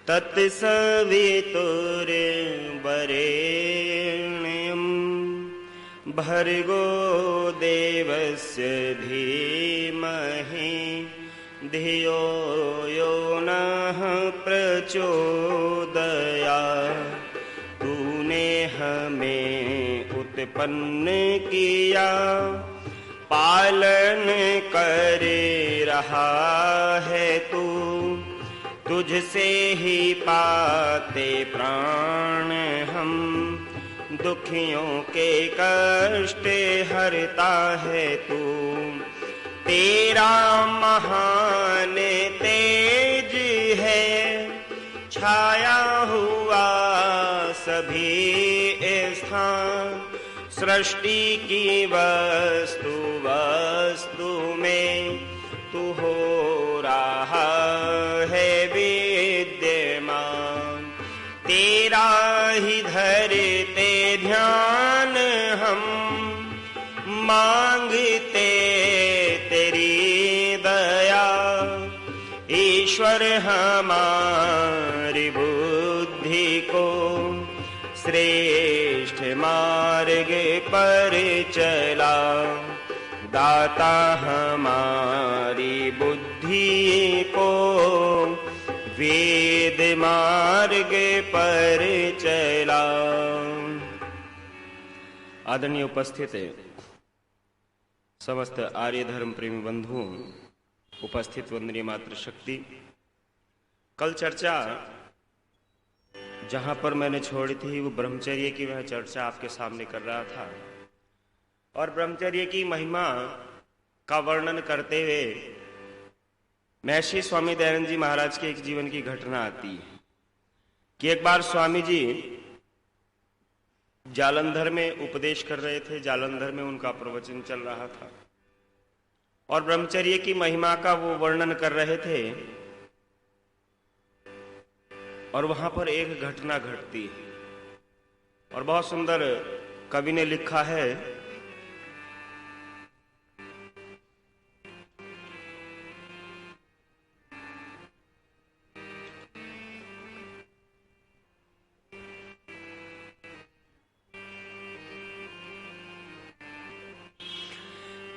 तत्सवितुर्वरेण्यं भर्गो देवस्य धीमहि धियो यो नः प्रचोदयात्। तूने हमें उत्पन्न किया, पालन कर रहा है तू। तुझसे ही पाते प्राण हम, दुखियों के कष्ट हरता है तू। तेरा महान तेज है, छाया हुआ सभी स्थान। सृष्टि की वस्तु वस्तु में तू हो रहा है विद्यमान। तेरा ही धरते ध्यान हम, मांगते तेरी दया। ईश्वर हमारी बुद्धि को श्रेष्ठ मार्ग पर चला। दाता हमारी बुद्धि को वेद मार्ग पर चला। आदरणीय उपस्थित समस्त आर्य धर्म प्रेमी बंधुओं, उपस्थित वंदनीय मातृ शक्ति, कल चर्चा जहां पर मैंने छोड़ी थी वो ब्रह्मचर्य की वह चर्चा आपके सामने कर रहा था। और ब्रह्मचर्य की महिमा का वर्णन करते हुए महर्षि स्वामी दयानंद जी महाराज के एक जीवन की घटना आती है कि एक बार स्वामी जी जालंधर में उपदेश कर रहे थे। जालंधर में उनका प्रवचन चल रहा था और ब्रह्मचर्य की महिमा का वो वर्णन कर रहे थे। और वहां पर एक घटना घटती है और बहुत सुंदर कवि ने लिखा है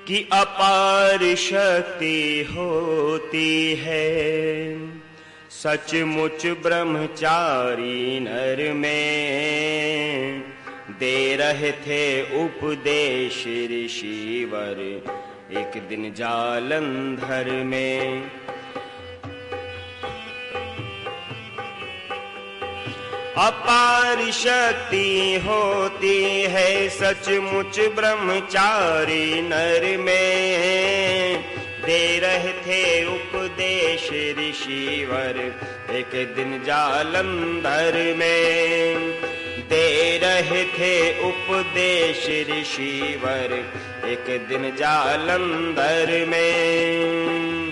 कि अपार शक्ति होती है सचमुच ब्रह्मचारी नर में। दे रहे थे उपदेश ऋषिवर एक दिन जालंधर में। अपार शक्ति होती है सचमुच ब्रह्मचारी नर में। दे रहे थे उपदेश ऋषिवर एक दिन जालंधर में। दे रहे थे उपदेश ऋषिवर एक दिन जालंधर में।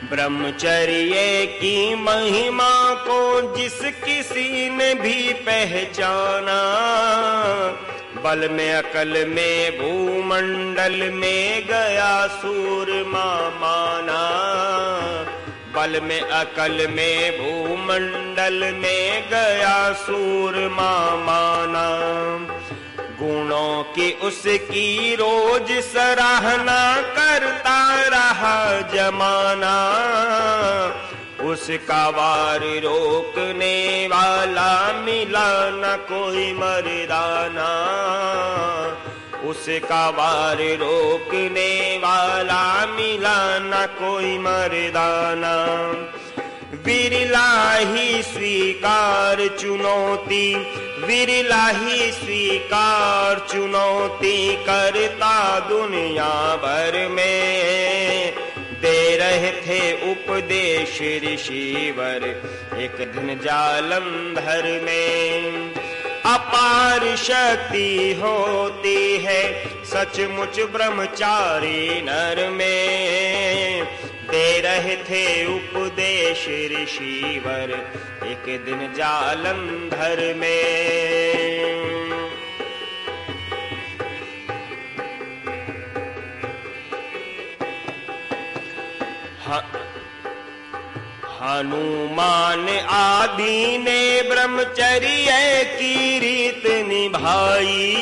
ब्रह्मचर्य की महिमा को जिस किसी ने भी पहचाना, बल में अकल में भूमंडल में गया सूरमा माना। बल में अकल में भूमंडल में गया सूरमा माना। गुणों की उसकी रोज सराहना करता रहा जमाना। उसका वार रोकने वाला मिला न कोई मर्दाना। उसका वार रोकने वाला मिला न कोई मर्दाना। विरला ही स्वीकार चुनौती, विरला ही स्वीकार चुनौती करता दुनिया भर में। दे रहे थे उपदेश ऋषिवर एक दिन जालंधर में। अपार शक्ति होती है सचमुच ब्रह्मचारी नर में। दे रहे थे उपदेश ऋषिवर एक दिन जालंधर में। हनुमान आदि ने ब्रह्मचर्य की रीत निभाई,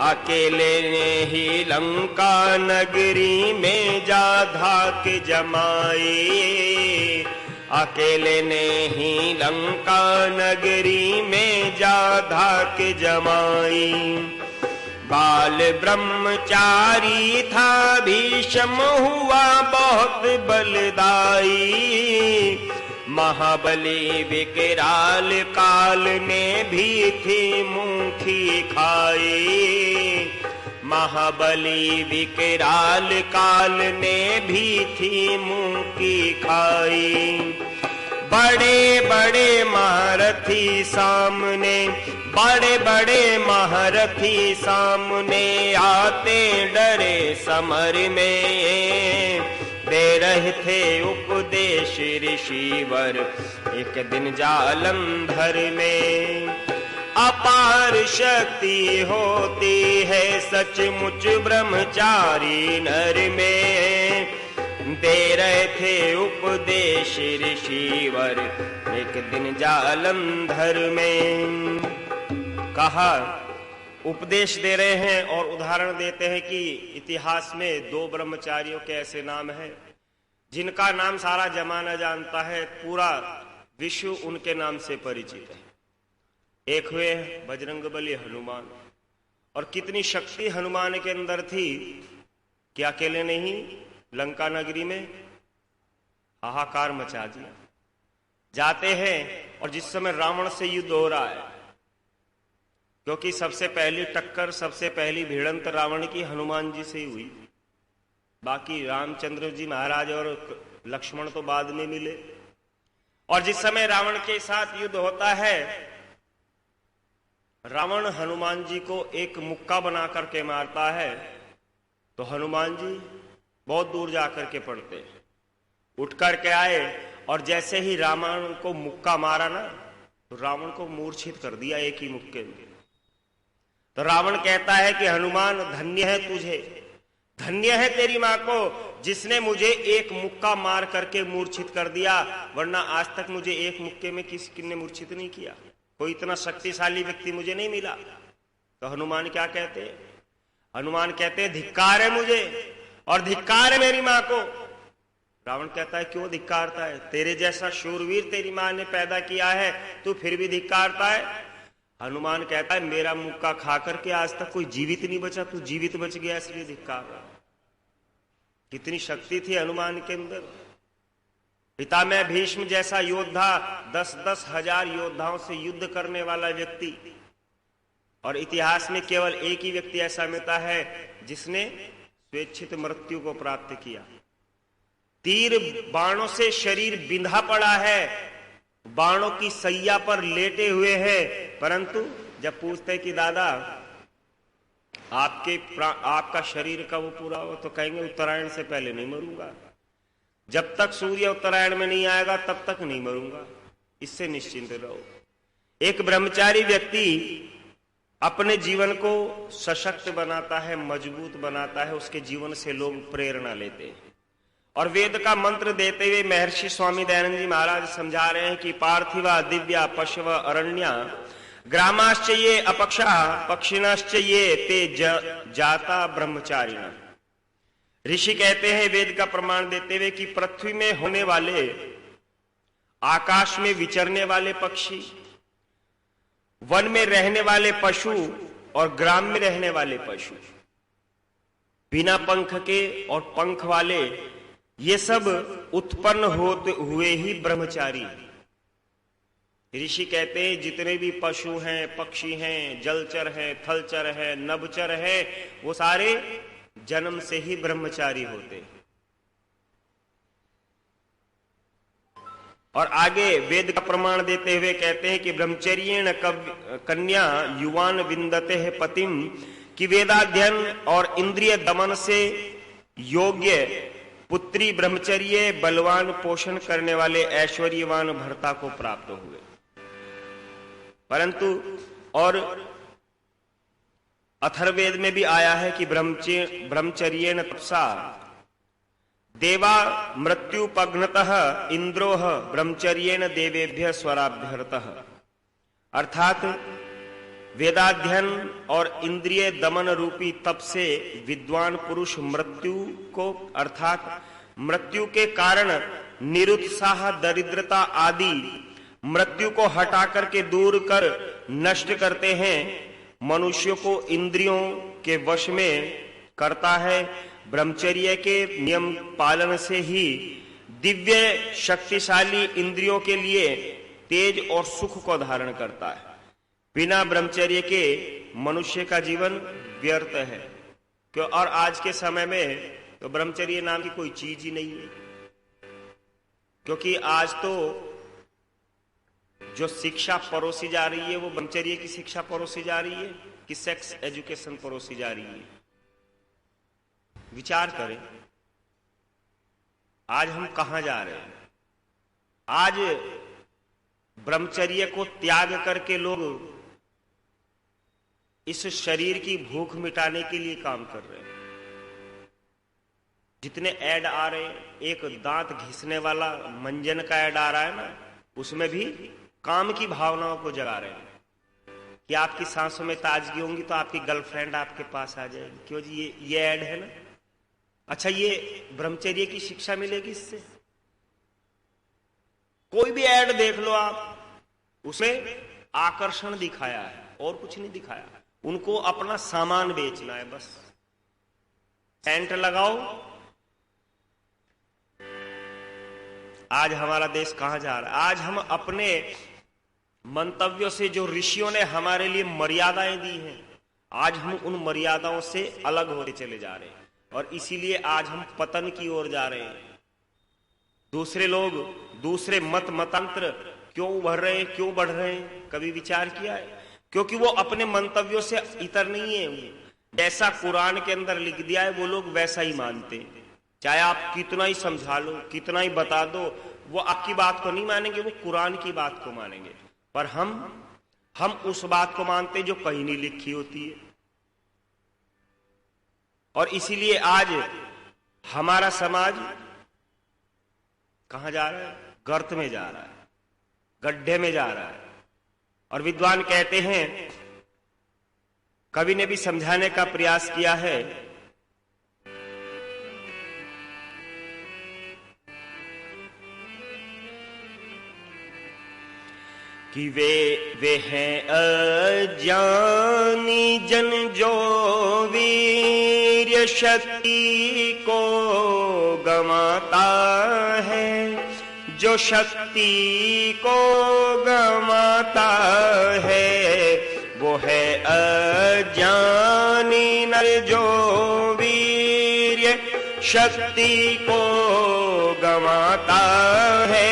अकेले ने ही लंका नगरी में जा धाक जमाई, अकेले ने ही लंका नगरी में जा धाक जमाई। बाल ब्रह्मचारी था भीष्म हुआ बहुत बलदाई, महाबली विकराल काल ने भी थी मुंठी खाई, महाबली विकराल काल ने भी थी मुंठी खाई। बड़े बड़े महारथी सामने, बड़े बड़े महारथी सामने आते डरे समर में, दे रहे थे उपदेश ऋषिवर एक दिन जालंधर में। अपार शक्ति होती है सचमुच ब्रह्मचारी नर में, दे रहे थे उपदेश ऋषिवर एक दिन जालंधर में। कहा उपदेश दे रहे हैं और उदाहरण देते हैं कि इतिहास में दो ब्रह्मचारियों के ऐसे नाम हैं जिनका नाम सारा जमाना जानता है, पूरा विश्व उनके नाम से परिचित है। एक हुए बजरंगबली हनुमान, और कितनी शक्ति हनुमान के अंदर थी कि अकेले ने ही लंका नगरी में हाहाकार मचा दिया। जाते हैं और जिस समय रावण से युद्ध हो रहा है, क्योंकि सबसे पहली टक्कर, सबसे पहली भिड़ंत रावण की हनुमान जी से ही हुई, बाकी रामचंद्र जी महाराज और लक्ष्मण तो बाद में मिले। और जिस समय रावण के साथ युद्ध होता है, रावण हनुमान जी को एक मुक्का बना करके मारता है, तो हनुमान जी बहुत दूर जाकर के पड़ते, उठ करके आए और जैसे ही रावण को मुक्का मारा ना, तो रावण को मूर्छित कर दिया एक ही मुक्के में। तो रावण कहता है कि हनुमान धन्य है तुझे, धन्य है तेरी मां को जिसने मुझे एक मुक्का मार करके मूर्छित कर दिया, वरना आज तक मुझे एक मुक्के में किसने मूर्छित नहीं किया, कोई इतना शक्तिशाली व्यक्ति मुझे नहीं मिला। तो हनुमान क्या कहते हैं? हनुमान कहते हैं धिक्कार है मुझे और धिक्कार है मेरी मां को। रावण कहता है क्यों धिक्कारता है? तेरे जैसा शूरवीर तेरी मां ने पैदा किया है, तू फिर भी धिक्कारता है। हनुमान कहता है मेरा मुक्का खा करके आज तक कोई जीवित नहीं बचा, तू जीवित बच गया इसलिए धिक्कार रहा। कितनी शक्ति थी हनुमान के अंदर। पिता में भीष्म जैसा योद्धा, 10-10 हजार योद्धाओं से युद्ध करने वाला व्यक्ति, और इतिहास में केवल एक ही व्यक्ति ऐसा मिलता है जिसने स्वेच्छित मृत्यु को प्राप्त किया। तीर बाणों से शरीर बिंधा पड़ा है, बाणों की सैया पर लेटे हुए हैं, परंतु जब पूछते कि दादा आपका शरीर का वो पूरा हो, तो कहेंगे उत्तरायण से पहले नहीं मरूंगा, जब तक सूर्य उत्तरायण में नहीं आएगा तब तक नहीं मरूंगा, इससे निश्चिंत रहो। एक ब्रह्मचारी व्यक्ति अपने जीवन को सशक्त बनाता है, मजबूत बनाता है, उसके जीवन से लोग प्रेरणा लेते हैं। और वेद का मंत्र देते हुए महर्षि स्वामी दयानंद जी महाराज समझा रहे हैं कि पार्थिवा दिव्या पशव अरण्या ग्रामाश्च ये अपक्षा पक्षिणाश्च ये ते जाता ब्रह्मचारिणा। ऋषि कहते हैं वेद का प्रमाण देते हुए कि पृथ्वी में होने वाले, आकाश में विचरने वाले पक्षी, वन में रहने वाले पशु और ग्राम में रहने वाले पशु, बिना पंख के और पंख वाले, ये सब उत्पन्न होते हुए ही ब्रह्मचारी। ऋषि कहते हैं जितने भी पशु हैं, पक्षी हैं, जलचर हैं, थलचर हैं, नभचर हैं, वो सारे जन्म से ही ब्रह्मचारी होते हैं। और आगे वेद का प्रमाण देते हुए कहते हैं कि ब्रह्मचर्येण कन्या युवान विंदते है पतिम, कि वेदाध्ययन और इंद्रिय दमन से योग्य पुत्री ब्रह्मचर्य बलवान पोषण करने वाले ऐश्वर्यवान भर्ता को प्राप्त हुए। परंतु और अथर्ववेद में भी आया है कि ब्रह्मचर्येण तपसा देवा मृत्युपघ्नतः इंद्रोह ब्रह्मचर्येण देवेभ्य स्वराभ्यर्थः। अर्थात वेदाध्ययन और इंद्रिय दमन रूपी तप से विद्वान पुरुष मृत्यु को अर्थात मृत्यु के कारण निरुत्साह दरिद्रता आदि मृत्यु को हटा करके दूर कर नष्ट करते हैं, मनुष्य को इंद्रियों के वश में करता है। ब्रह्मचर्य के नियम पालन से ही दिव्य शक्तिशाली इंद्रियों के लिए तेज और सुख को धारण करता है। बिना ब्रह्मचर्य के मनुष्य का जीवन व्यर्थ है। क्यों? और आज के समय में तो ब्रह्मचर्य नाम की कोई चीज ही नहीं है, क्योंकि आज तो जो शिक्षा परोसी जा रही है वो ब्रह्मचर्य की शिक्षा परोसी जा रही है कि सेक्स एजुकेशन परोसी जा रही है। विचार करें, आज हम कहां जा रहे हैं? आज ब्रह्मचर्य को त्याग करके लोग इस शरीर की भूख मिटाने के लिए काम कर रहे हैं। जितने ऐड आ रहे हैं, एक दांत घिसने वाला मंजन का ऐड आ रहा है ना, उसमें भी काम की भावनाओं को जगा रहे हैं कि आपकी सांसों में ताजगी होंगी तो आपकी गर्लफ्रेंड आपके पास आ जाएगी। क्यों जी? ये ऐड है ना। अच्छा, ये ब्रह्मचर्य की शिक्षा मिलेगी इससे? कोई भी ऐड देख लो आप, उसमें आकर्षण दिखाया है और कुछ नहीं दिखाया। उनको अपना सामान बेचना है बस। सेंट लगाओ। आज हमारा देश कहां जा रहा है? आज हम अपने मंतव्यों से जो ऋषियों ने हमारे लिए मर्यादाएं दी हैं, आज हम उन मर्यादाओं से अलग होते चले जा रहे हैं और इसीलिए आज हम पतन की ओर जा रहे हैं। दूसरे लोग, दूसरे मतांतर क्यों उभर रहे हैं, क्यों बढ़ रहे हैं? कभी विचार किया है? क्योंकि वो अपने मंतव्यों से इतर नहीं है। जैसा कुरान के अंदर लिख दिया है वो लोग वैसा ही मानते हैं। चाहे आप कितना ही समझा लो, कितना ही बता दो, वो आपकी बात को नहीं मानेंगे, वो कुरान की बात को मानेंगे। पर हम उस बात को मानते हैं जो कहीं नहीं लिखी होती है। और इसीलिए आज हमारा समाज कहां जा रहा है? गर्त में जा रहा है, गड्ढे में जा रहा है। और विद्वान कहते हैं, कवि ने भी समझाने का प्रयास किया है कि वे हैं अज्ञानी जन जो वीर्य शक्ति को गंवाता है, जो शक्ति को गंवाता है वो है अज्ञानी नर जो वीर्य शक्ति को गंवाता है।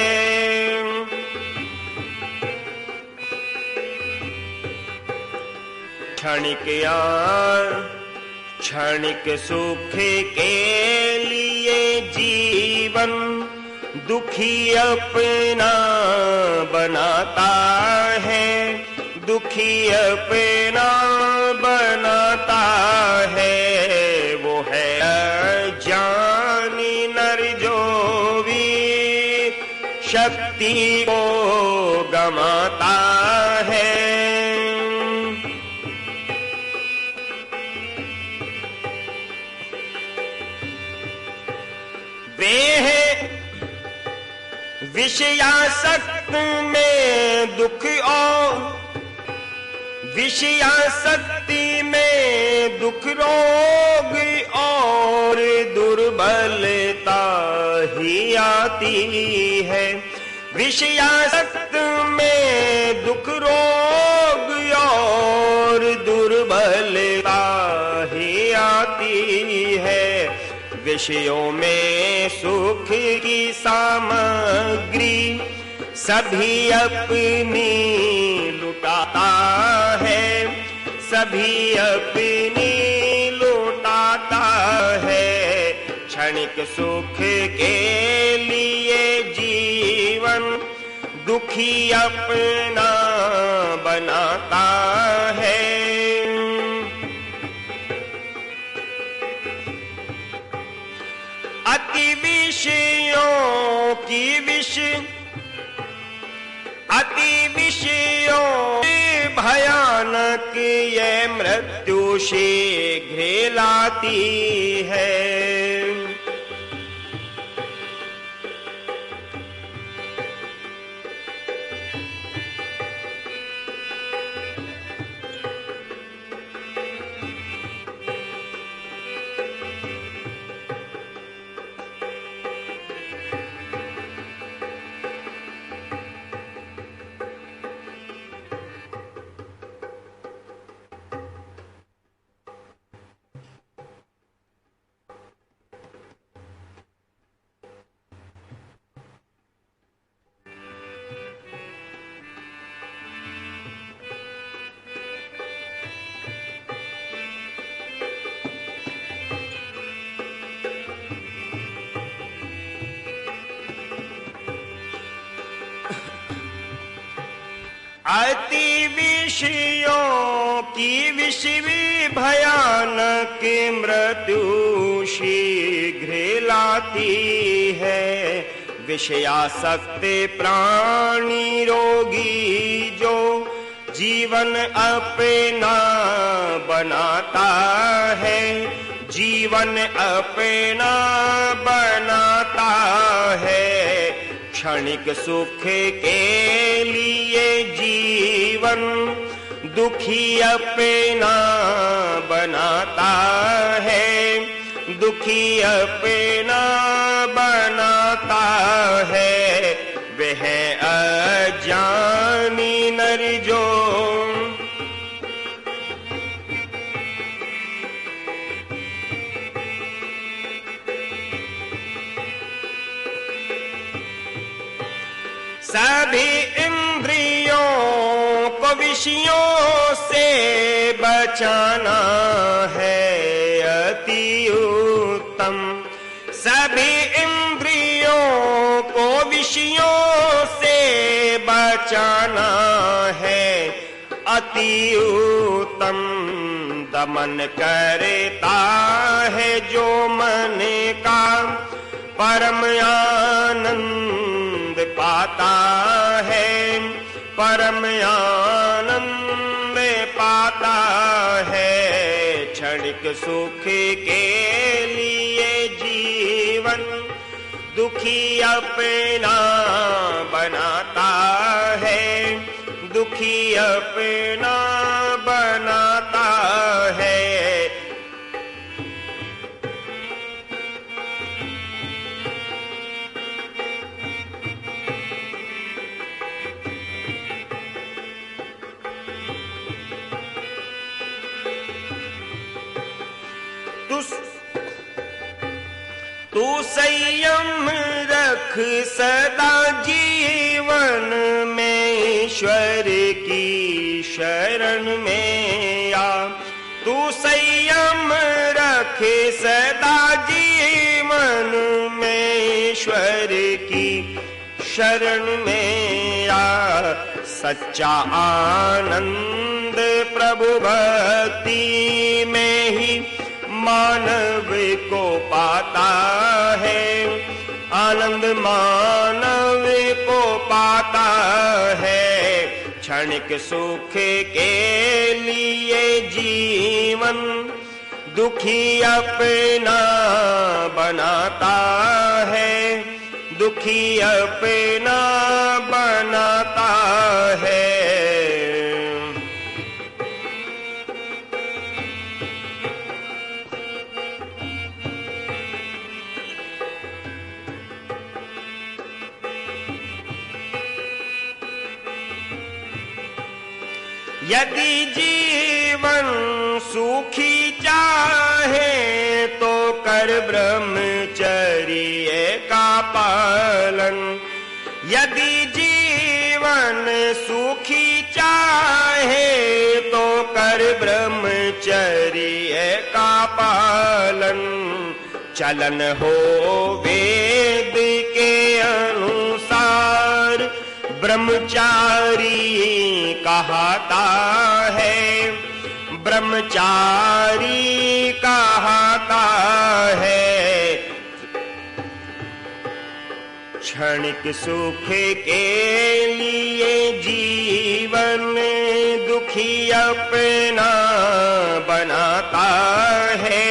क्षणिक सुख के लिए जीवन दुखी अपना बनाता है, दुखी अपना बनाता है वो है अज्ञानी नर जो वीर शक्ति को गंवाता है। विषयासक्त में दुख और विषयासक्ति में दुख रोग और दुर्बलता ही आती है। विषयासक्त में दुख रोग और दुर्बलता ही आती है। विषयों में सुख की सामग्री सभी अपनी लुटाता है, सभी अपनी लुटाता है। क्षणिक सुख के लिए जीवन दुखी अपना बनाता है। अति विषयों भयानक ये मृत्यु शीघ्र लाती है। अति विषयों की भयानक मृत्यु शीघ्र लाती है। विषयासक्त प्राणी रोगी जो जीवन अपना बनाता है, जीवन अपना बनाता है। क्षणिक सुख के लिए जीवन दुखी अपना बनाता है, दुखी अपना बनाता है। वह अज्ञानी नर जो सभी इंद्रियों को विषयों से बचाना है अति उत्तम। सभी इंद्रियों को विषयों से बचाना है अति उत्तम। दमन करता है जो मन का परम आनंद पाता है, परम आनंद पाता है। क्षणिक सुख के लिए जीवन दुखी अपना बनाता है, दुखी अपना बनाता है। तू संयम रख सदा जीवन में, ईश्वर की शरण में आ। तू संयम रख सदा जीवन में, ईश्वर की शरण में आ। सच्चा आनंद प्रभु भक्ति में ही मानव को पाता है, आनंद मानव को पाता है। क्षणिक सुख के लिए जीवन दुखी अपना बनाता है, दुखी अपना बनाता है। यदि जीवन सुखी चाहे तो कर ब्रह्मचर्य का पालन। यदि जीवन सुखी चाहे तो कर ब्रह्मचर्य का पालन। चलन हो वेद के अनुसार ब्रह्मचारी कहता है, ब्रह्मचारी कहता है। क्षणिक सुख के लिए जीवन दुखी अपना बनाता है,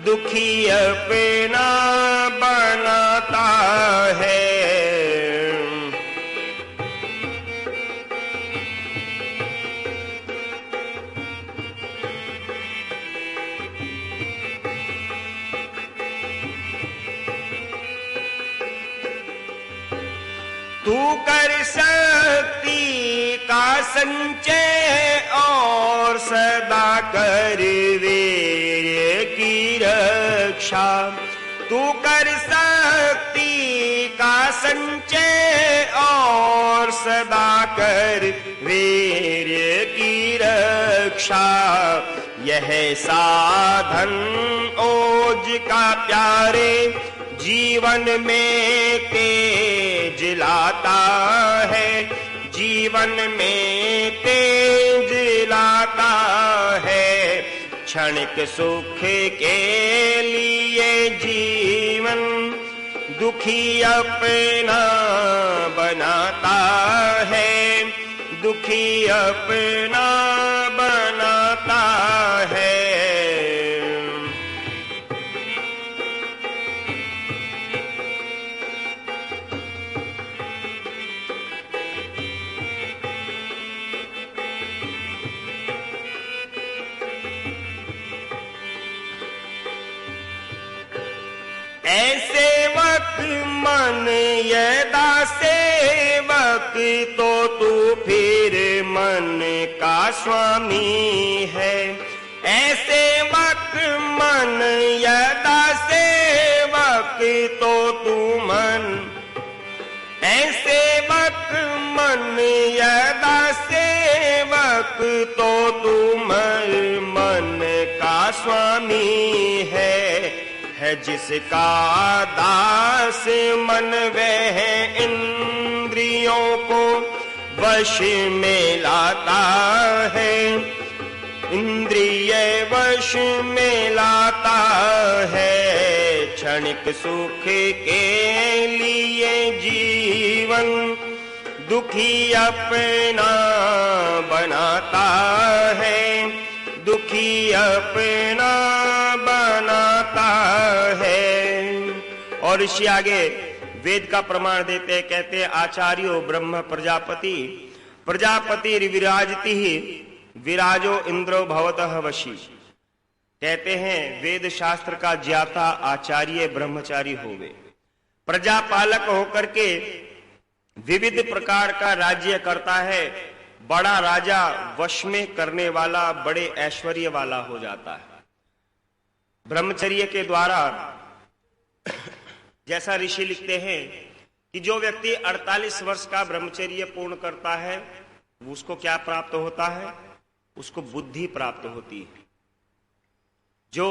दुखी अपना बनाता है। तू कर शक्ति का संचय और सदा कर वीर की रक्षा। तू कर शक्ति का संचय और सदा कर वीर की रक्षा। यह साधन ओज का प्यारे जीवन में तेज लाता है, जीवन में तेज लाता है। क्षणिक सुख के लिए जीवन दुखी अपना बनाता है, दुखी अपना बनाता है। ऐसे वक्त मन यदा सेवक तो तू फिर मन का स्वामी है। ऐसे वक्त मन यदा सेवक तो तू मन, ऐसे वक्त मन यदा सेवक तो तू मन का स्वामी है। जिसका दास मन वह इंद्रियों को वश में लाता है, इंद्रिय वश में लाता है। क्षणिक सुख के लिए जीवन दुखी अपना बनाता है, दुखी अपना बनाता है। और ऋषि आगे वेद का प्रमाण देते कहते आचार्यो ब्रह्म प्रजापति, प्रजापति विराजति ही विराजो इंद्रो भवतः वशी। कहते हैं वेद शास्त्र का ज्ञाता आचार्य ब्रह्मचारी होवे, प्रजापालक होकर के विविध प्रकार का राज्य करता है। बड़ा राजा वश में करने वाला बड़े ऐश्वर्य वाला हो जाता है ब्रह्मचर्य के द्वारा। जैसा ऋषि लिखते हैं कि जो व्यक्ति 48 वर्ष का ब्रह्मचर्य पूर्ण करता है उसको क्या प्राप्त होता है? उसको बुद्धि प्राप्त होती है। जो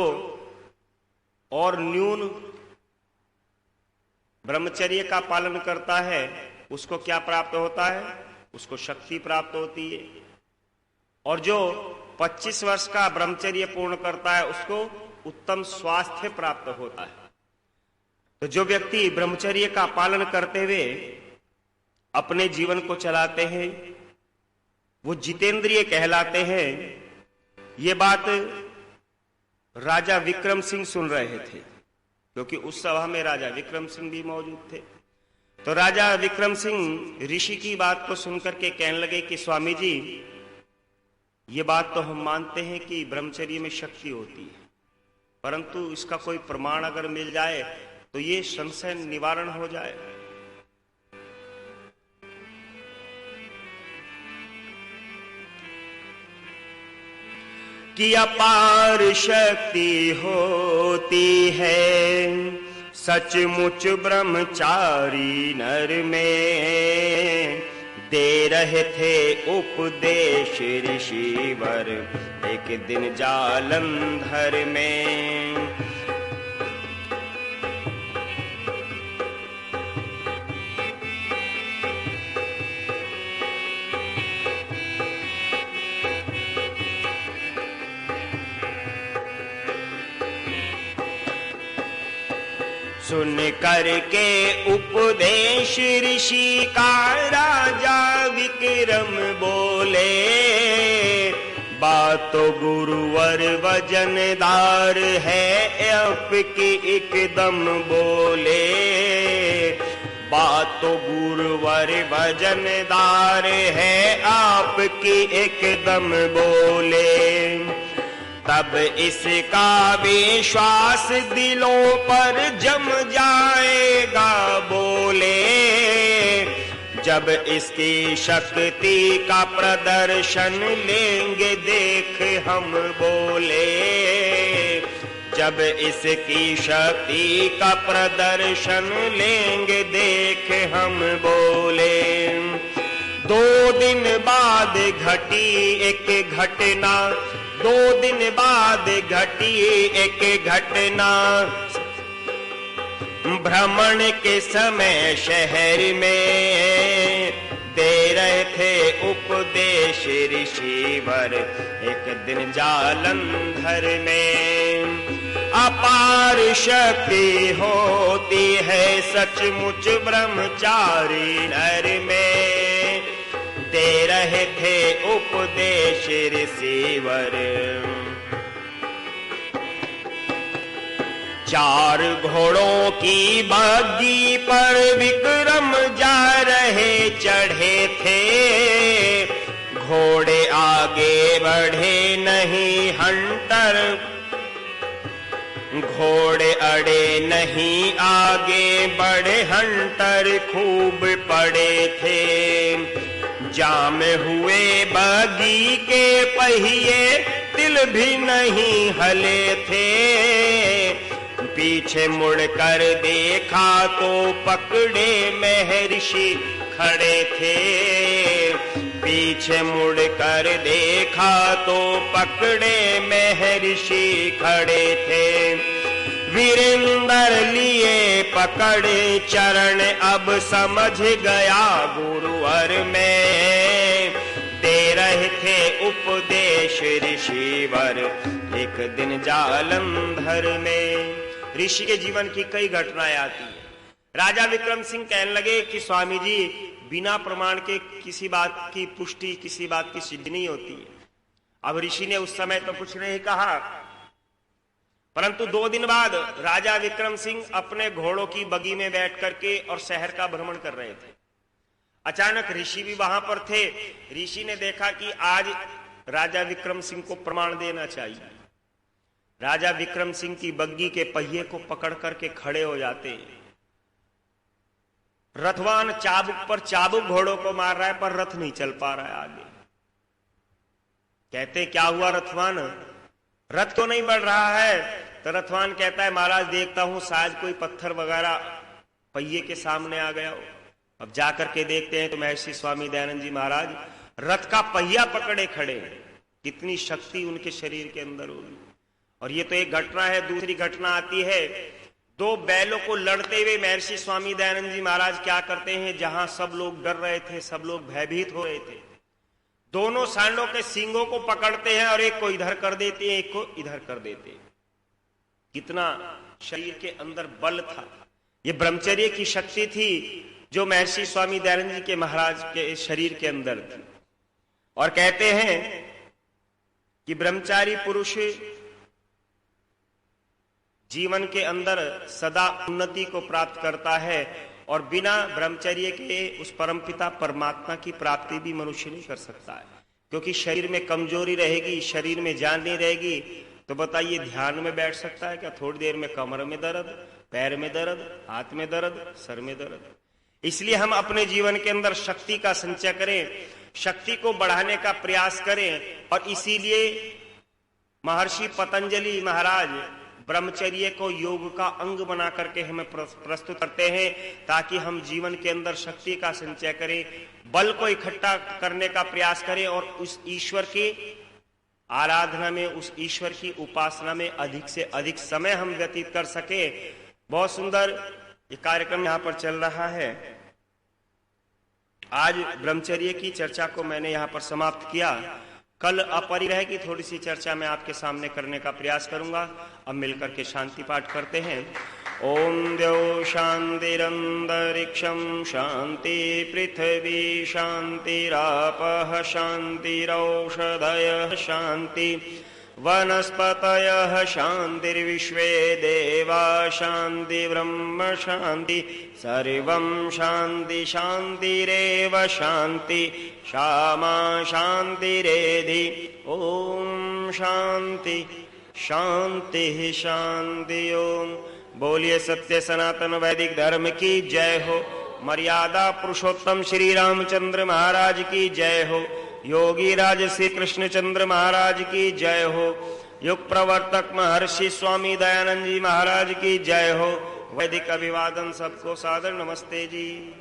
और न्यून ब्रह्मचर्य का पालन करता है उसको क्या प्राप्त होता है? उसको शक्ति प्राप्त होती है। और जो 25 वर्ष का ब्रह्मचर्य पूर्ण करता है उसको उत्तम स्वास्थ्य प्राप्त होता है। तो जो व्यक्ति ब्रह्मचर्य का पालन करते हुए अपने जीवन को चलाते हैं वो जितेंद्रिय कहलाते हैं। ये बात राजा विक्रम सिंह सुन रहे थे क्योंकि उस सभा में राजा विक्रम सिंह भी मौजूद थे। तो राजा विक्रम सिंह ऋषि की बात को सुनकर के कहने लगे कि स्वामी जी ये बात तो हम मानते हैं कि ब्रह्मचर्य में शक्ति होती है, परंतु इसका कोई प्रमाण अगर मिल जाए तो ये संशय निवारण हो जाए। कि अपार शक्ति होती है सचमुच ब्रह्मचारी नर में। दे रहे थे उपदेश ऋषिवर एक दिन जालंधर में। सुन करके उपदेश ऋषि का राजा विक्रम बोले, बात तो गुरुवर वजनदार है आपकी एकदम बोले, बात तो गुरुवर वजनदार है आपकी एकदम बोले। तब इसका विश्वास दिलों पर जम जाएगा बोले, जब इसकी शक्ति का प्रदर्शन लेंगे देख हम बोले, जब इसकी शक्ति का प्रदर्शन लेंगे देख हम बोले। 2 दिन बाद घटी एक घटना, 2 दिन बाद घटी एक घटना, भ्रमण के समय शहर में दे रहे थे उपदेश ऋषिवर एक दिन जालंधर में। अपार शक्ति होती है सचमुच ब्रह्मचारी नर में, दे रहे थे उपदेश ऋषिवर। 4 घोड़ों की बग्गी पर विक्रम जा रहे चढ़े थे, घोड़े आगे बढ़े नहीं हंटर, घोड़े अड़े नहीं आगे बढ़े हंटर खूब पड़े थे। जाम हुए बग्गी के पहिए तिल भी नहीं हले थे, पीछे मुड़कर देखा तो पकड़े महर्षि खड़े थे, पीछे मुड़कर देखा तो पकड़े महर्षि खड़े थे। वीरेंद्र लिए पकड़े चरण अब समझ गया गुरुवर में, दे रहे थे उपदेश ऋषिवर एक दिन जालंधर में। ऋषि के जीवन की कई घटनाएं आती है। राजा विक्रम सिंह कहने लगे कि स्वामी जी, बिना प्रमाण के किसी बात की पुष्टि, किसी बात की सिद्धि नहीं होती है। अब ऋषि ने उस समय तो कुछ नहीं कहा, परंतु 2 दिन बाद राजा विक्रम सिंह अपने घोड़ों की बगी में बैठ करके और शहर का भ्रमण कर रहे थे। अचानक ऋषि भी वहां पर थे। ऋषि ने देखा कि आज राजा विक्रम सिंह को प्रमाण देना चाहिए। राजा विक्रम सिंह की बग्गी के पहिए को पकड़ करके खड़े हो जाते। रथवान चाबुक पर चाबुक घोड़ों को मार रहा है, पर रथ नहीं चल पा रहा है आगे। कहते क्या हुआ रथवान, रथ तो नहीं बढ़ रहा है। तो रथवान कहता है महाराज देखता हूं शायद कोई पत्थर वगैरह पहिए के सामने आ गया हो। अब जाकर के देखते हैं तो महर्षि स्वामी दयानंद जी महाराज रथ का पहिया पकड़े खड़े हैं। कितनी शक्ति उनके शरीर के अंदर होगी। और ये तो एक घटना है। दूसरी घटना आती है, 2 बैलों को लड़ते हुए महर्षि स्वामी दयानंद जी महाराज क्या करते हैं, जहां सब लोग डर रहे थे, सब लोग भयभीत हो रहे थे, दोनों सांडों के सींगों को पकड़ते हैं और एक को इधर कर देते हैं, एक को इधर कर देते हैं। कितना शरीर के अंदर बल था। ये ब्रह्मचर्य की शक्ति थी जो महर्षि स्वामी दयानंद जी के महाराज के शरीर के अंदर थी। और कहते हैं कि ब्रह्मचारी पुरुष जीवन के अंदर सदा उन्नति को प्राप्त करता है और बिना ब्रह्मचर्य के उस परमपिता परमात्मा की प्राप्ति भी मनुष्य नहीं कर सकता है। क्योंकि शरीर में कमजोरी रहेगी, शरीर में जान नहीं रहेगी, तो बताइए ध्यान में बैठ सकता है क्या? थोड़ी देर में कमर में दर्द, पैर में दर्द, हाथ में दर्द, सर में दर्द। इसलिए हम अपने जीवन के अंदर शक्ति का संचय करें, शक्ति को बढ़ाने का प्रयास करें। और इसीलिए महर्षि पतंजलि महाराज ब्रह्मचर्य को योग का अंग बना करके हमें प्रस्तुत करते हैं, ताकि हम जीवन के अंदर शक्ति का संचय करें, बल को इकट्ठा करने का प्रयास करें और उस ईश्वर की आराधना में, उस ईश्वर की उपासना में अधिक से अधिक समय हम व्यतीत कर सके। बहुत सुंदर ये कार्यक्रम यहाँ पर चल रहा है। आज ब्रह्मचर्य की चर्चा को मैंने यहाँ पर समाप्त किया। कल अपरिग्रह की थोड़ी सी चर्चा मैं आपके सामने करने का प्रयास करूंगा। अब मिलकर के शांति पाठ करते हैं। ओम द्यौ शान्तिरन्तरिक्षं शान्ति पृथिवी शान्तिरापः शान्तिरौषधयः शान्ति वनस्पतयः शान्तिर्विश्वे देवा शान्ति ब्रह्म शान्ति सर्वं शान्ति शान्तिरेव शान्ति क्षमा शान्तिरेधि ओम शान्ति शान्ति शान्ति ओम। बोलिए सत्य सनातन वैदिक धर्म की जय हो। मर्यादा पुरुषोत्तम श्री रामचंद्र महाराज की जय हो। योगी राज श्री कृष्णचंद्र महाराज की जय हो। युग प्रवर्तक महर्षि स्वामी दयानंद जी महाराज की जय हो। वैदिक अभिवादन सबको सादर नमस्ते जी।